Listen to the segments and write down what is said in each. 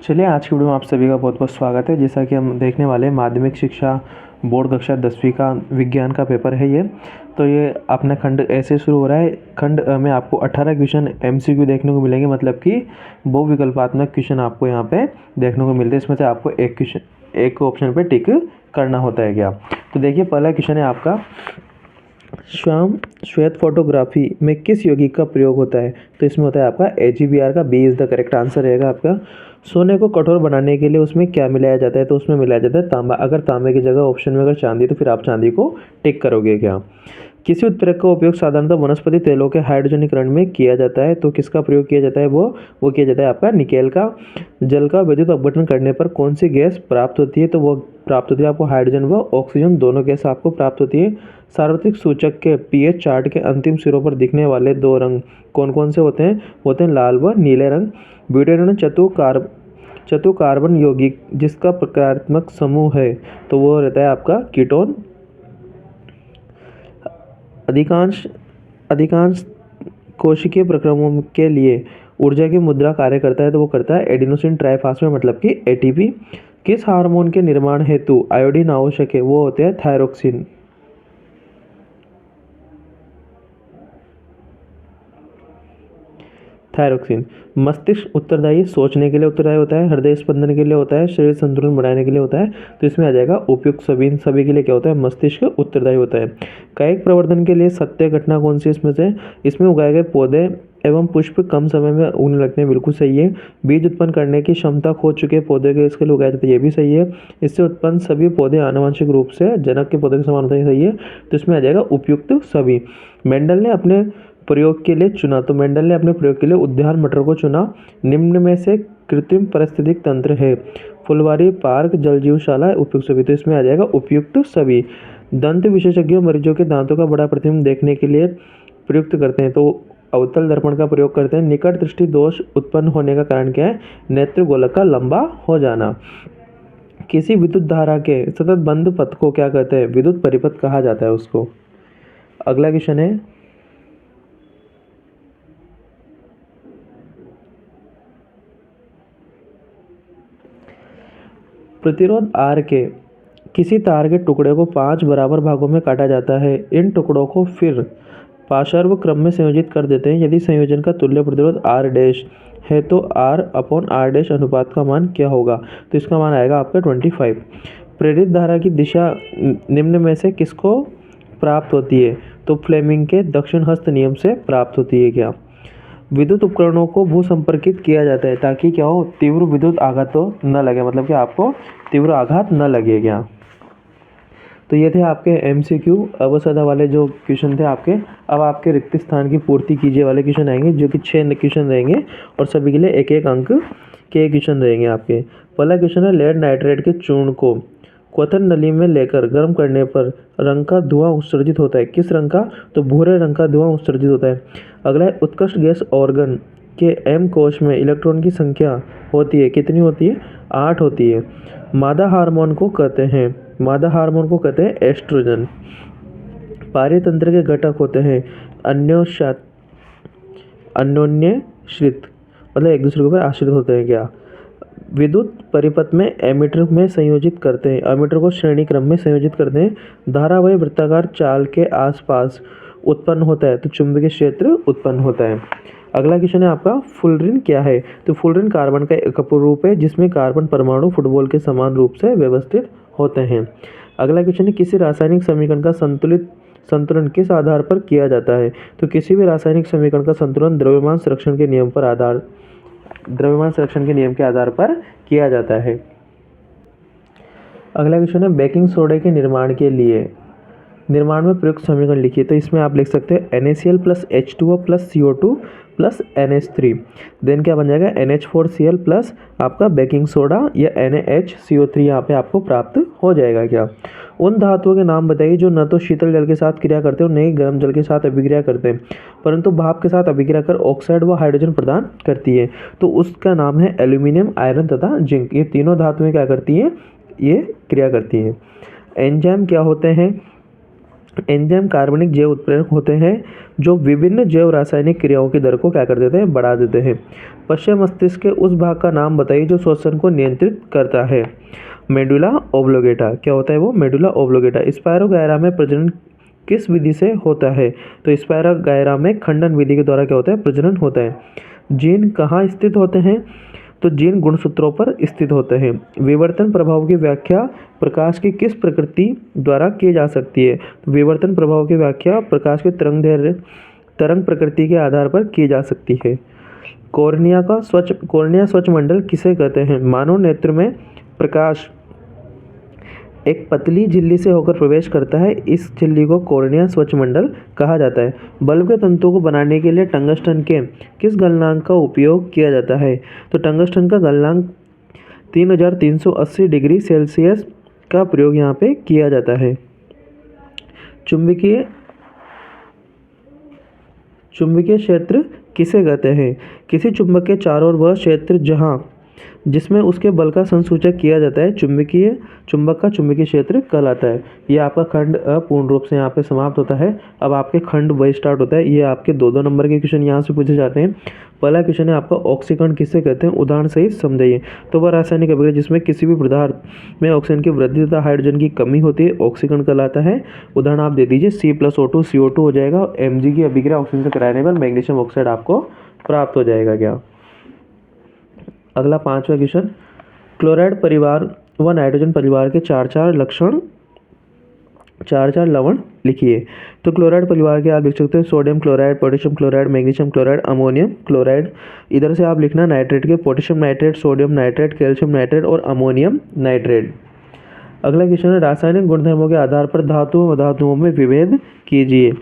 चलिए आज की वीडियो में आप सभी का बहुत बहुत स्वागत है। जैसा कि हम देखने वाले हैं, माध्यमिक शिक्षा बोर्ड कक्षा 10वीं का विज्ञान का पेपर है ये। तो ये अपना खंड ऐसे शुरू हो रहा है। खंड में आपको 18 क्वेश्चन MCQ देखने को मिलेंगे, मतलब कि बहुविकल्पात्मक क्वेश्चन आपको यहाँ पे देखने को मिलते हैं। इसमें से आपको एक ऑप्शन पे टिक करना होता है क्या। तो देखिए पहला क्वेश्चन है आपका, श्वेत फोटोग्राफी में किस यौगिक का प्रयोग होता है। तो इसमें होता है आपका AgBr का। B is the correct answer रहेगा आपका। सोने को कठोर बनाने के लिए उसमें क्या मिलाया जाता है। तो उसमें मिलाया जाता है तांबा। अगर तांबे की जगह ऑप्शन में अगर चांदी, तो फिर आप चांदी को टिक करोगे क्या। किसी उत्प्रेरक का उपयोग साधारणतः वनस्पति तेलों के हाइड्रोजनीकरण में किया जाता है। तो किसका प्रयोग किया जाता है, वो किया जाता है आपका निकेल का। जल का विद्युत अपघटन करने पर कौन सी गैस प्राप्त होती है। तो वो प्राप्त होती है आपको हाइड्रोजन व ऑक्सीजन, दोनों गैस आपको प्राप्त होती है। सार्वत्रिक सूचक के pH चार्ट के अंतिम सिरों पर दिखने वाले दो रंग कौन कौन से होते हैं लाल व नीले रंग। ब्यूटेनॉन चतुर्कार्बन यौगिक जिसका प्रकारात्मक समूह है, तो वो रहता है आपका कीटोन। अधिकांश कोशिकीय प्रक्रमों के लिए ऊर्जा की मुद्रा कार्य करता है, तो वो करता है एडिनोसिन ट्राइफॉस्फेट, मतलब कि ATP। किस हार्मोन के निर्माण हेतु आयोडीन आवश्यक है, वो होते हैं थायरोक्सिन। मस्तिष्क उत्तरदायी सोचने के लिए उत्तरदायी होता है, हृदय स्पंदन के लिए होता है, शरीर संतुलन बढ़ाने के लिए होता है। तो इसमें आ जाएगा उपयुक्त सभी। सभी के लिए क्या होता है, मस्तिष्क उत्तरदायी होता है। कायिक प्रवर्धन के लिए सत्य घटना कौन सी इसमें से, इसमें उगाए गए पौधे एवं पुष्प कम समय में उगने लगते हैं, बिल्कुल सही है। बीज उत्पन्न करने की क्षमता खो चुके पौधे के इसके लिए उगाए जाते हैं, ये भी सही है। इससे उत्पन्न सभी पौधे आनुवंशिक रूप से जनक के पौधे के समान होते हैं, सही है। तो इसमें आ जाएगा उपयुक्त सभी। मेंडल ने अपने प्रयोग के लिए चुना, तो मेंडल ने अपने प्रयोग के लिए उद्यान मटर को चुना। निम्न में से कृत्रिम पारिस्थितिक तंत्र है, फुलवारी पार्क जलजीवशाला उपयुक्त सभी। तो इसमें आ जाएगा उपयुक्त सभी। दंत विशेषज्ञों मरीजों के दांतों का बड़ा प्रतिबिंब देखने के लिए प्रयुक्त करते हैं, तो अवतल दर्पण का प्रयोग करते हैं। निकट दृष्टि दोष उत्पन्न होने का कारण क्या है, नेत्र गोलक का लंबा हो जाना। किसी विद्युत धारा के सतत बंद पथ को क्या कहते हैं, विद्युत परिपथ कहा जाता है उसको। अगला क्वेश्चन है, प्रतिरोध R के किसी तार के टुकड़े को 5 बराबर भागों में काटा जाता है। इन टुकड़ों को फिर पार्श्व क्रम में संयोजित कर देते हैं। यदि संयोजन का तुल्य प्रतिरोध R डैश है, तो R/R डैश अनुपात का मान क्या होगा। तो इसका मान आएगा आपका 25। प्रेरित धारा की दिशा निम्न में से किसको प्राप्त होती है। तो फ्लेमिंग के दक्षिण हस्त नियम से प्राप्त होती है क्या। विद्युत उपकरणों को भू संपर्कित किया जाता है ताकि क्या हो, तीव्र विद्युत आघात तो न लगे, मतलब कि आपको तीव्र आघात न लगे क्या। तो ये थे आपके MCQ अवसदा वाले जो क्वेश्चन थे आपके। अब आपके रिक्त स्थान की पूर्ति कीजिए वाले क्वेश्चन आएंगे, जो कि 6 क्वेश्चन रहेंगे और सभी के लिए एक एक अंक के क्वेश्चन रहेंगे आपके। पहला क्वेश्चन है, लेड नाइट्रेट के चूर्ण को क्वथन नली में लेकर गर्म करने पर रंग का धुआं उत्सर्जित होता है। किस रंग का, तो भूरे रंग का धुआं उत्सर्जित होता है। अगला है, उत्कृष्ट गैस ऑर्गन के M कोश में इलेक्ट्रॉन की संख्या होती है, कितनी होती है, 8 होती है। मादा हार्मोन को कहते हैं एस्ट्रोजन। पारतंत्र के घटक होते हैं अन्योन्याश्रित, मतलब एक दूसरे के ऊपर आश्रित होते हैं क्या। विद्युत परिपथ में एमीटर में संयोजित करते हैं, एमीटर को श्रेणी क्रम में संयोजित करते हैं। धारावाही वृत्ताकार चाल के आसपास उत्पन्न होता है, तो चुंबकीय क्षेत्र उत्पन्न होता है। अगला क्वेश्चन है आपका, फुलरिन क्या है। तो फुलरिन कार्बन का एक अपरूप है जिसमें कार्बन परमाणु फुटबॉल के समान रूप से व्यवस्थित होते हैं। अगला क्वेश्चन है, किसी रासायनिक समीकरण का संतुलन किस आधार पर किया जाता है। तो किसी भी रासायनिक समीकरण का संतुलन द्रव्यमान संरक्षण के नियम के आधार पर किया जाता है। अगला क्वेश्चन है, बेकिंग सोडा के निर्माण में प्रयुक्त समीकरण लिखिए। तो इसमें आप लिख सकते हैं NaCl plus H2O plus CO2 plus NH3। Then क्या बन जाएगा, NH4Cl प्लस आपका बेकिंग सोडा या NaHCO3 यहाँ पे आपको प्राप्त हो जाएगा क्या। उन धातुओं के नाम बताइए जो न तो शीतल जल के साथ क्रिया करते हैं और न ही गर्म जल के साथ अभिक्रिया करते हैं, परंतु भाप के साथ अभिक्रिया कर ऑक्साइड व हाइड्रोजन प्रदान करती है। तो उसका नाम है एल्यूमिनियम, आयरन तथा जिंक। ये तीनों धातुएं क्या करती हैं, ये क्रिया करती हैं। एंजाइम क्या होते हैं, एंजाइम कार्बनिक जैव उत्प्रेरक होते हैं जो विभिन्न जैव रासायनिक क्रियाओं की दर को क्या कर देते हैं, बढ़ा देते हैं। पश्चिम मस्तिष्क के उस भाग का नाम बताइए जो श्वसन को नियंत्रित करता है। Medulla oblongata. क्या होता है वो? Medulla oblongata. स्पायरोगायरा में प्रजनन किस विधि से होता है? तो स्पायरोगायरा में खंडन विधि के द्वारा क्या होता है, प्रजनन होता है। जीन कहाँ स्थित होते हैं? तो जीन गुणसूत्रों पर स्थित होते हैं। विवर्तन प्रभाव की व्याख्या प्रकाश की किस प्रकृति द्वारा की जा सकती है? तो विवर्तन प्रभाव की व्याख्या प्रकाश के तरंग प्रकृति के आधार पर की जा सकती है। कॉर्निया स्वच्छ मंडल किसे कहते हैं? मानव नेत्र में प्रकाश एक पतली झिल्ली से होकर प्रवेश करता है, इस झिल्ली को कॉर्निया स्वच्छ मंडल कहा जाता है। बल्ब के तंतुओं को बनाने के लिए टंगस्टन के किस गलनांक का उपयोग किया जाता है? तो टंगस्टन का गलनांक 3380 डिग्री सेल्सियस का प्रयोग यहाँ पे किया जाता है। चुंबकीय क्षेत्र किसे कहते हैं? किसी चुंबक के चारों ओर वह क्षेत्र जिसमें उसके बल का संसूचक किया जाता है चुंबक का चुंबकीय क्षेत्र कहलाता है। ये आपका खंड पूर्ण रूप से यहाँ पे समाप्त होता है। अब आपके खंड वही स्टार्ट होता है। ये आपके 2-2 नंबर के क्वेश्चन यहाँ से पूछे जाते हैं। पहला क्वेश्चन है आपका ऑक्सीकरण किसे कहते हैं? उदाहरण सहित समझाइए। तो वह रासायनिक अभिक्रिया जिसमें किसी भी पदार्थ में ऑक्सीजन की वृद्धि तथा हाइड्रोजन की कमी होती है, ऑक्सीकरण कहलाता है। उदाहरण आप दे दीजिए, C+O2 CO2 हो जाएगा। Mg की अभिक्रिया ऑक्सीजन से कराने पर मैग्नीशियम ऑक्साइड आपको प्राप्त हो जाएगा। क्या अगला 5वां क्वेश्चन, क्लोराइड परिवार व नाइट्रोजन परिवार के 4 लवण लिखिए। तो क्लोराइड परिवार के आप लिख सकते हैं sodium chloride, potassium chloride, magnesium chloride, ammonium chloride. इधर से आप लिखना नाइट्रेट के potassium nitrate, sodium nitrate, calcium nitrate और अमोनियम नाइट्रेट। अगला क्वेश्चन है रासायनिक गुणधर्मों के आधार पर धातुओं व धातुओं में विभेद कीजिए।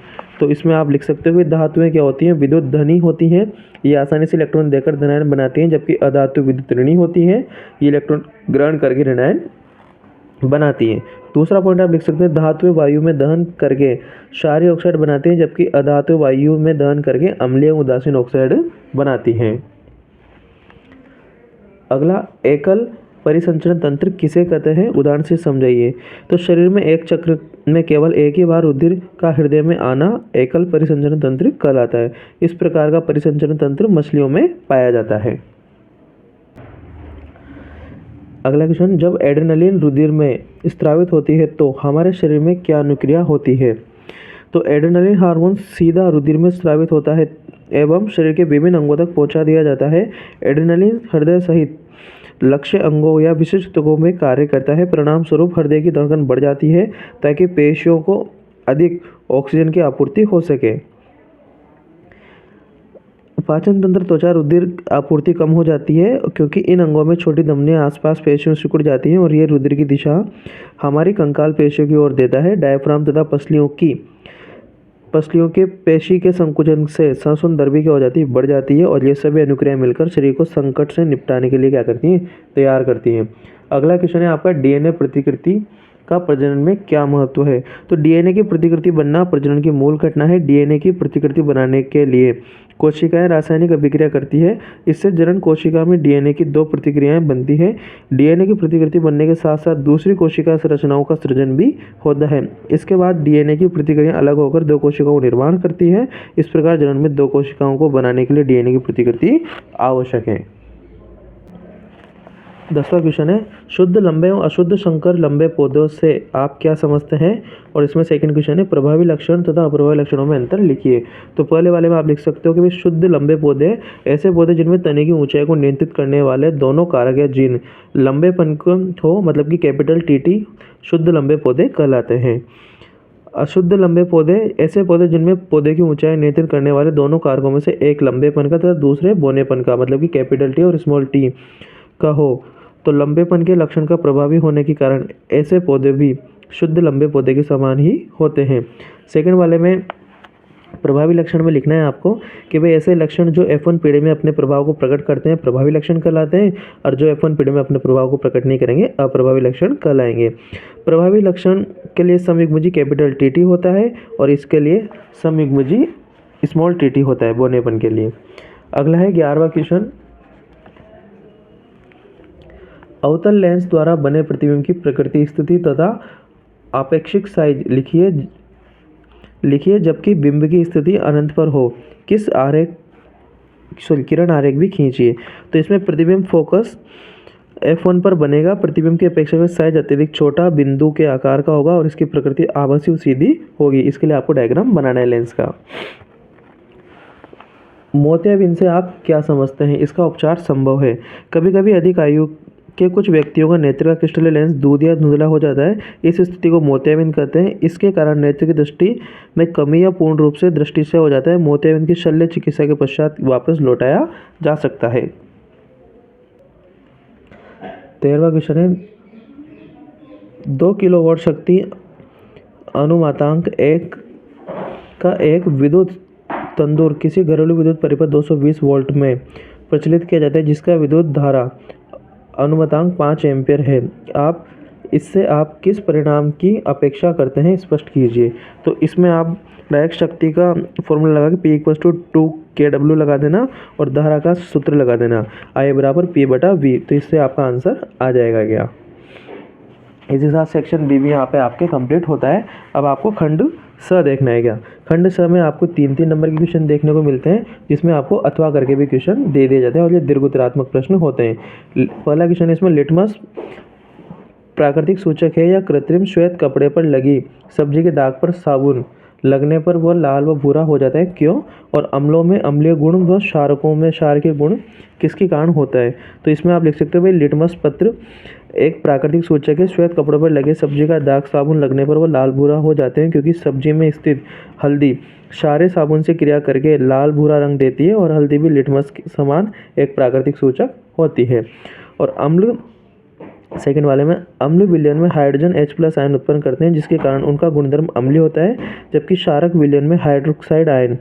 तो इसमें आप लिख सकते हो कि धातुएं क्या होती हैं? विद्युत धनी होती हैं, ये आसानी से इलेक्ट्रॉन देकर धनायन बनाती हैं, जबकि अधातु विद्युत ऋणी होती हैं, ये इलेक्ट्रॉन ग्रहण करके ऋणायन बनाती हैं। दूसरा पॉइंट आप लिख सकते हैं धातुएं वायु में दहन करके क्षारीय ऑक्साइड बनाती हैं, जबकि अधातु वायु में दहन करके अम्लीय उदासीन ऑक्साइड बनाती हैं। अगला एकल परिसंचरण तंत्र किसे कहते हैं? उदाहरण से समझाइए। तो शरीर में एक चक्र में केवल एक ही बार रुधिर का हृदय में आना एकल परिसंचरण तंत्र कहलाता है। इस प्रकार का परिसंचरण तंत्र मछलियों में पाया जाता है। अगला क्वेश्चन, जब एड्रेनलिन रुधिर में स्रावित होती है तो हमारे शरीर में क्या अनुक्रिया होती है? तो एड्रेनलिन हार्मोन सीधा रुधिर में स्रावित होता है एवं शरीर के विभिन्न अंगों तक पहुंचा दिया जाता है। एड्रेनलिन हृदय सहित लक्ष्य अंगों या विशिष्ट तत्वों में कार्य करता है। परिणाम स्वरूप हृदय की धड़कन बढ़ जाती है ताकि पेशियों को अधिक ऑक्सीजन की आपूर्ति हो सके। पाचन तंत्र, त्वचा, रुधिर आपूर्ति कम हो जाती है क्योंकि इन अंगों में छोटी धमनियां आसपास पेशियों से सिकुड़ जाती हैं और ये रुधिर की दिशा हमारी कंकाल पेशियों की ओर देता है। डायफ्राम तथा पसलियों के पेशी के संकुचन से श्वसन दर भी क्या हो जाती है? बढ़ जाती है और ये सभी अनुक्रियाएं मिलकर शरीर को संकट से निपटाने के लिए क्या करती हैं? तैयार करती हैं। अगला क्वेश्चन है आपका डीएनए प्रतिकृति का प्रजनन में क्या महत्व है? तो डीएनए की प्रतिकृति बनना प्रजनन की मूल घटना है। डीएनए की प्रतिकृति बनाने के लिए कोशिकाएं रासायनिक अभिक्रिया करती है। इससे जनन कोशिका में डीएनए की 2 प्रतिक्रियाएं बनती है। डीएनए की प्रतिकृति बनने के साथ साथ दूसरी कोशिका संरचनाओं का सृजन भी होता है। इसके बाद डीएनए की प्रतिक्रिया अलग होकर 2 कोशिकाओं का निर्माण करती है। इस प्रकार जनन में 2 कोशिकाओं को बनाने के लिए डीएनए की प्रतिकृति आवश्यक है। 10वां क्वेश्चन है शुद्ध लंबे और अशुद्ध संकर लंबे पौधों से आप क्या समझते हैं? और इसमें सेकंड क्वेश्चन है प्रभावी लक्षण तथा अप्रभावी लक्षणों में अंतर लिखिए। तो पहले वाले में आप लिख सकते हो कि शुद्ध लंबे पौधे ऐसे पौधे जिनमें तने की ऊंचाई को नियंत्रित करने वाले दोनों कारक या जीन लंबेपन को हो, मतलब कि कैपिटल TT शुद्ध लंबे पौधे कहलाते हैं। अशुद्ध लंबे पौधे ऐसे पौधे जिनमें पौधे की ऊंचाई नियंत्रित करने वाले दोनों कारकों में से एक लंबेपन का तथा दूसरे बौनेपन का, मतलब कि कैपिटल T और स्मॉल t का हो। तो लंबेपन के लक्षण का प्रभावी होने के कारण ऐसे पौधे भी शुद्ध लंबे पौधे के समान ही होते हैं। सेकंड वाले में प्रभावी लक्षण में लिखना है आपको कि भाई ऐसे लक्षण जो F1 पीढ़ी में अपने प्रभाव को प्रकट करते हैं प्रभावी लक्षण कहलाते हैं, और जो F1 पीढ़ी में अपने प्रभाव को प्रकट नहीं करेंगे अप्रभावी लक्षण कहलाएंगे। प्रभावी लक्षण के लिए समयुग्मजी कैपिटल TT होता है और इसके लिए समयुग्मजी स्मॉल TT होता है बौनेपन के लिए। अगला है 11वां क्वेश्चन, अवतल लेंस द्वारा बने प्रतिबिंब की प्रकृति, स्थिति तथा आपेक्षिक साइज लिखिए। लिखिए जबकि बिंब की स्थिति अनंत पर हो। किरण आरेख भी खींचिए। तो इसमें प्रतिबिंब फोकस F1 पर बनेगा। प्रतिबिंब की अपेक्षा में साइज अत्यधिक छोटा, बिंदु के आकार का होगा और इसकी प्रकृति आभासी और सीधी होगी। इसके लिए आपको डायग्राम बनाना है लेंस का। मोतियाबिंद से आप क्या समझते हैं? इसका उपचार संभव है। कभी कभी अधिक आयु के कुछ व्यक्तियों का नेत्र का क्रिस्टलीय लेंस दूध या धुंधला हो जाता है। इस स्थिति को मोतियाबिंद कहते हैं। इसके कारण नेत्र की दृष्टि में कमी या पूर्ण रूप से दृष्टि से हो जाता है। मोतियाबिंद की शल्य चिकित्सा के पश्चात वापस लौटाया जा सकता है। 13वां क्वेश्चन है 2 किलोवाट शक्ति अनुमातांक एक विद्युत तंदूर किसी घरेलू विद्युत परिपथ 220 वोल्ट में प्रचलित किया जाता है जिसका विद्युत धारा अनुमातांक 5 एम्पीयर है। इससे आप किस परिणाम की अपेक्षा करते हैं, स्पष्ट कीजिए। तो इसमें आप डायरेक्ट शक्ति का फॉर्मूला लगा के P = 2kW लगा देना और धारा का सूत्र लगा देना I = P/V। तो इससे आपका आंसर आ जाएगा क्या। इसी के साथ सेक्शन बी भी यहाँ पे आपके कंप्लीट होता है। अब आपको खंड स देखना है क्या। खंड स में आपको 3-3 नंबर के क्वेश्चन देखने को मिलते हैं जिसमें आपको अथवा करके भी क्वेश्चन दे दिए जाते हैं और ये दीर्घोत्तरात्मक प्रश्न होते हैं। पहला क्वेश्चन इसमें लिटमस प्राकृतिक सूचक है या कृत्रिम। श्वेत कपड़े पर लगी सब्जी के दाग पर साबुन लगने पर वह लाल व भूरा हो जाता है, क्यों? और अम्लों में अम्लीय गुण व क्षारकों में क्षारकीय गुण किसके कारण होता है? तो इसमें आप लिख सकते हो भाई लिटमस पत्र एक प्राकृतिक सूचक है। श्वेत कपड़ों पर लगे सब्जी का दाग साबुन लगने पर वह लाल भूरा हो जाते हैं क्योंकि सब्जी में स्थित हल्दी क्षारीय साबुन से क्रिया करके लाल भूरा रंग देती है और हल्दी भी लिटमस के समान एक प्राकृतिक सूचक होती है। और अम्ल सेकंड वाले में अम्ल विलयन में हाइड्रोजन H+ आयन उत्पन्न करते हैं जिसके कारण उनका गुणधर्म अम्लीय होता है, जबकि क्षारक विलयन में हाइड्रोक्साइड आयन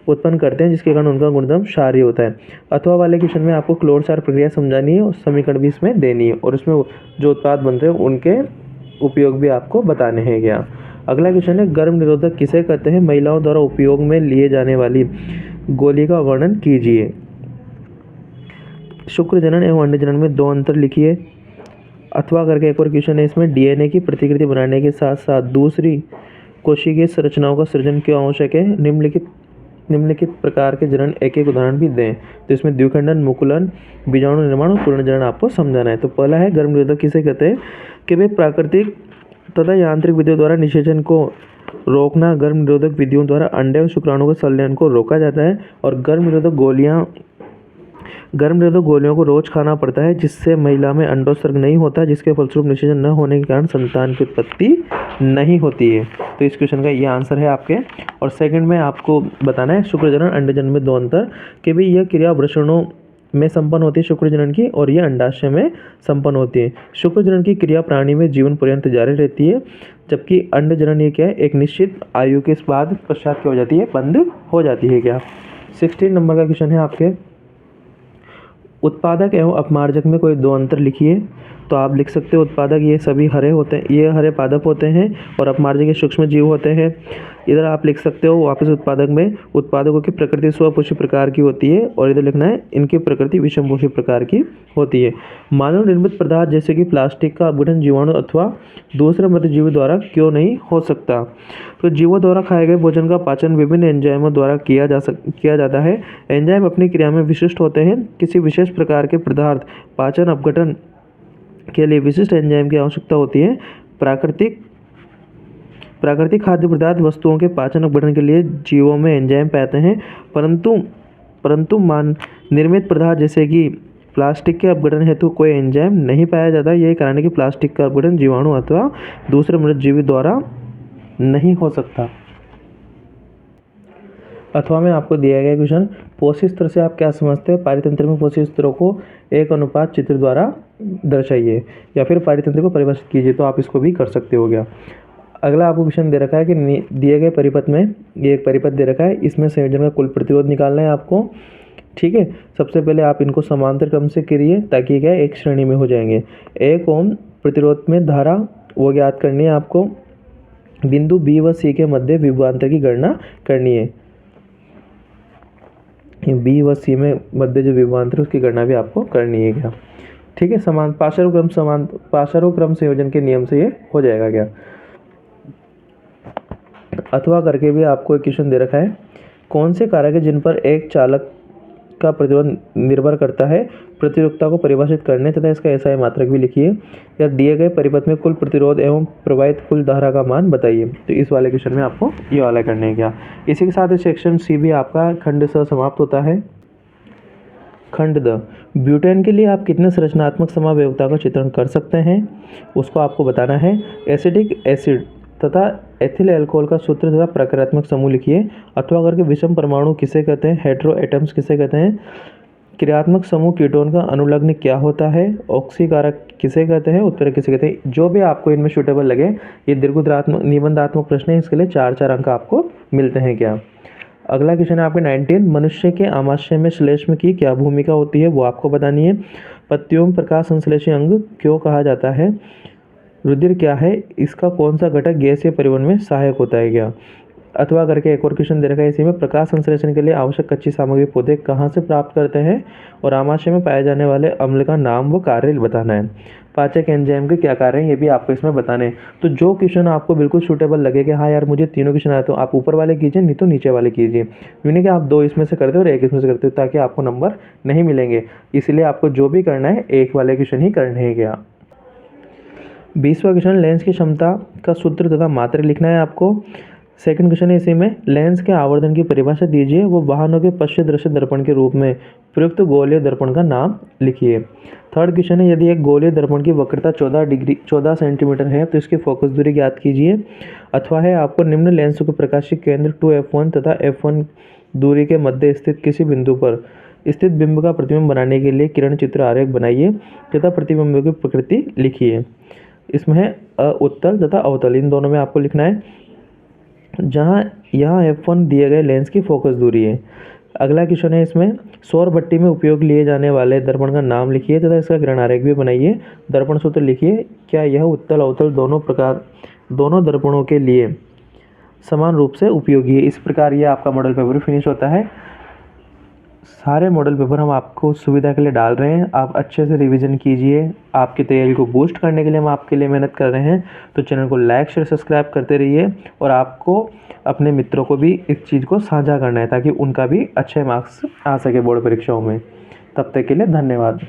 उत्पन्न करते हैं जिसके कारण उनका गुणधर्म क्षारीय होता है। अथवा वाले क्वेश्चन में आपको क्लोर क्षार प्रक्रिया समझानी है और समीकरण भी इसमें देनी है और इसमें जो उत्पाद बन रहे हैं उनके उपयोग भी आपको बताने हैं क्या। अगला क्वेश्चन है गर्भ निरोधक किसे कहते हैं? महिलाओं द्वारा उपयोग में लिए जाने वाली गोली का वर्णन कीजिए। शुक्र जनन एवं अंड जनन में 2 अंतर लिखिए। अथवा करके एक और क्वेश्चन है इसमें DNA की प्रतिकृति बनाने के साथ साथ दूसरी कोशिकीय संरचनाओं का सृजन क्यों आवश्यक है? निम्नलिखित प्रकार के जनन एक उदाहरण भी दें। तो इसमें द्विखंडन, मुकुलन, बीजाणु निर्माण और पूर्ण आपको समझाना है। तो पहला है गर्भ निरोधक किसे कहते हैं कि वे प्राकृतिक तथा यांत्रिक विधियों द्वारा निषेचन को रोकना। गर्भ निरोधक विधियों द्वारा अंडे और शुक्राणु के संलयन को रोका जाता है और गर्भ निरोधक गोलियों को रोज खाना पड़ता है जिससे महिला में अंडोत्सर्ग नहीं होता, जिसके फलस्वरूप निषेचन न होने के कारण संतान की उत्पत्ति नहीं होती है। तो इस क्वेश्चन का ये आंसर है आपके। और सेकंड में आपको बताना है शुक्र जनन अंड जनन में 2 अंतर कि भाई यह क्रिया वृषणों में संपन्न होती है शुक्र जनन की और यह अंडाशय में संपन्न होती है। शुक्र जनन की क्रिया प्राणी में जीवन पर्यंत जारी रहती है, जबकि अंड जनन ये क्या है एक निश्चित आयु के बाद पश्चात क्या हो जाती है, बंद हो जाती है क्या। 16 नंबर का क्वेश्चन है आपके उत्पादक एवं अपमार्जक में कोई 2 अंतर लिखिए। तो आप लिख सकते हो उत्पादक ये सभी हरे होते हैं, ये हरे पादप होते हैं और अपमार्जक ये सूक्ष्म जीव होते हैं। इधर आप लिख सकते हो वापस उत्पादक में उत्पादकों की प्रकृति स्वपोषी प्रकार की होती है और इधर लिखना है इनकी प्रकृति विषमपोषी प्रकार की होती है। मानव निर्मित पदार्थ जैसे कि प्लास्टिक का अपघटन जीवाणु अथवा दूसरे मृतजीवी द्वारा क्यों नहीं हो सकता? तो जीवों द्वारा खाए गए भोजन का पाचन विभिन्न एंजाइमों द्वारा किया जाता है। एंजाइम अपनी क्रिया में विशिष्ट होते हैं। किसी विशेष प्रकार के पदार्थ पाचन अपघटन के लिए विशिष्ट एंजाइम की आवश्यकता होती है। प्राकृतिक खाद्य पदार्थ वस्तुओं के पाचन अपघटन के लिए जीवों में एंजाइम पाते हैं, परंतु निर्मित पदार्थ जैसे कि प्लास्टिक के अपघटन हेतु कोई एंजाइम नहीं पाया जाता। यही कारण है कि प्लास्टिक का अपघटन जीवाणु अथवा दूसरे मृतजीवी द्वारा नहीं हो सकता। अथवा में आपको दिया गया क्वेश्चन पोषक स्तर से आप क्या समझते हैं? पारितंत्र में पोषक स्तरों को एक अनुपात चित्र द्वारा दर्शाइए या फिर पारितंत्र को परिभाषित कीजिए। तो आप इसको भी कर सकते हो गया। अगला आपको क्वेश्चन दे रखा है कि दिए गए परिपथ में ये एक परिपथ दे रखा है, इसमें संयोजन का कुल प्रतिरोध निकालना है आपको। ठीक है, सबसे पहले आप इनको समांतर क्रम से करिए ताकि क्या एक श्रेणी में हो जाएंगे। 1 ओम प्रतिरोध में धारा वो ज्ञात करनी है आपको। बिंदु बी व सी के मध्य विभवांतर की गणना करनी है। बी व सी में मध्य जो विभवांतर है उसकी गणना भी आपको करनी है क्या। ठीक है, पाशरों क्रम संयोजन के नियम से ये हो जाएगा क्या। अथवा करके भी आपको एक क्वेश्चन दे रखा है, कौन से कारक है जिन पर एक चालक का प्रतिरोध निर्भर करता है, प्रतिरोधकता को परिभाषित करने तथा इसका एसआई मात्रक भी लिखिए, या दिए गए परिपथ में कुल प्रतिरोध एवं प्रवाहित कुल धारा का मान बताइए। तो इस वाले क्वेश्चन में आपको ये वाला करने है क्या। इसी के साथ सेक्शन सी भी आपका खंड स समाप्त होता है। खंड द, ब्यूटेन के लिए आप कितने संरचनात्मक समावयवता का चित्रण कर सकते हैं, उसको आपको बताना है। एसिडिक एसिड तथा एथिल अल्कोहल का सूत्र तथा प्रकारात्मक समूह लिखिए। अथवा करके विषम परमाणु किसे कहते हैं, हेटेरो एटम्स किसे कहते हैं। क्रियात्मक समूह कीटोन का अनुलग्न क्या होता है, ऑक्सीकारक किसे कहते हैं, उत्प्रेरक किसे कहते हैं। जो भी आपको इनमें सूटेबल लगे, ये दीर्घोत्तरात्मक निबंधात्मक प्रश्न है, इसके लिए 4-4 अंक आपको मिलते हैं क्या। अगला क्वेश्चन है आपके 19, मनुष्य के आमाशय में श्लेष्म की क्या भूमिका होती है, वो आपको बतानी है। पत्तियों में प्रकाश संश्लेषी अंग क्यों कहा जाता है, रुधिर क्या है, इसका कौन सा घटक गैसीय परिवहन में सहायक होता है क्या। अथवा करके एक और क्वेश्चन दे रखा है इसी में, प्रकाश संश्लेषण के लिए आवश्यक कच्ची सामग्री पौधे कहाँ से प्राप्त करते हैं, और आमाशय में पाए जाने वाले अम्ल का नाम व कार्य बताना है। पाचक एंजाइम के क्या कार्य हैं, ये भी आपको इसमें बताने हैं। तो जो क्वेश्चन आपको बिल्कुल सूटेबल लगे कि हाँ यार मुझे तीनों क्वेश्चन आए, तो आप ऊपर वाले कीजिए, नहीं तो नीचे वाले कीजिए। यूँ कि आप 2 इसमें से करते हो और 1 इसमें से करते हो, ताकि आपको नंबर नहीं मिलेंगे। इसलिए आपको जो भी करना है 1 वाले क्वेश्चन ही करने हैं क्या। 20वां क्वेश्चन, लेंस की क्षमता का सूत्र तथा मात्रक लिखना है आपको। सेकंड क्वेश्चन है इसी में, लेंस के आवर्धन की परिभाषा दीजिए, वो वाहनों के पश्चिम दृश्य दर्पण के रूप में प्रयुक्त गोलीय दर्पण का नाम लिखिए। थर्ड क्वेश्चन है, यदि एक गोलीय दर्पण की वक्रता 14 सेंटीमीटर है तो इसकी फोकस दूरी ज्ञात कीजिए। अथवा है आपको निम्न लेंस को प्रकाशीय केंद्र 2f1 तथा f1 दूरी के मध्य स्थित किसी बिंदु पर स्थित बिंब का प्रतिबिंब बनाने के लिए किरण चित्र आरेख बनाइए तथा प्रतिबिंब की प्रकृति लिखिए। इसमें है उत्तल तथा अवतल, इन दोनों में आपको लिखना है। जहाँ यहाँ f1 दिए गए लेंस की फोकस दूरी है। अगला क्वेश्चन है इसमें, सौर भट्टी में उपयोग लिए जाने वाले दर्पण का नाम लिखिए तथा इसका किरण आरेख भी बनाइए। दर्पण सूत्र लिखिए, क्या यह उत्तल अवतल दोनों दर्पणों के लिए समान रूप से उपयोगी है। इस प्रकार ये आपका मॉडल पेपर फिनिश होता है। सारे मॉडल पेपर हम आपको सुविधा के लिए डाल रहे हैं, आप अच्छे से रिवीजन कीजिए। आपकी तैयारी को बूस्ट करने के लिए हम आपके लिए मेहनत कर रहे हैं। तो चैनल को लाइक शेयर सब्सक्राइब करते रहिए, और आपको अपने मित्रों को भी इस चीज़ को साझा करना है ताकि उनका भी अच्छे मार्क्स आ सके बोर्ड परीक्षाओं में। तब तक के लिए धन्यवाद।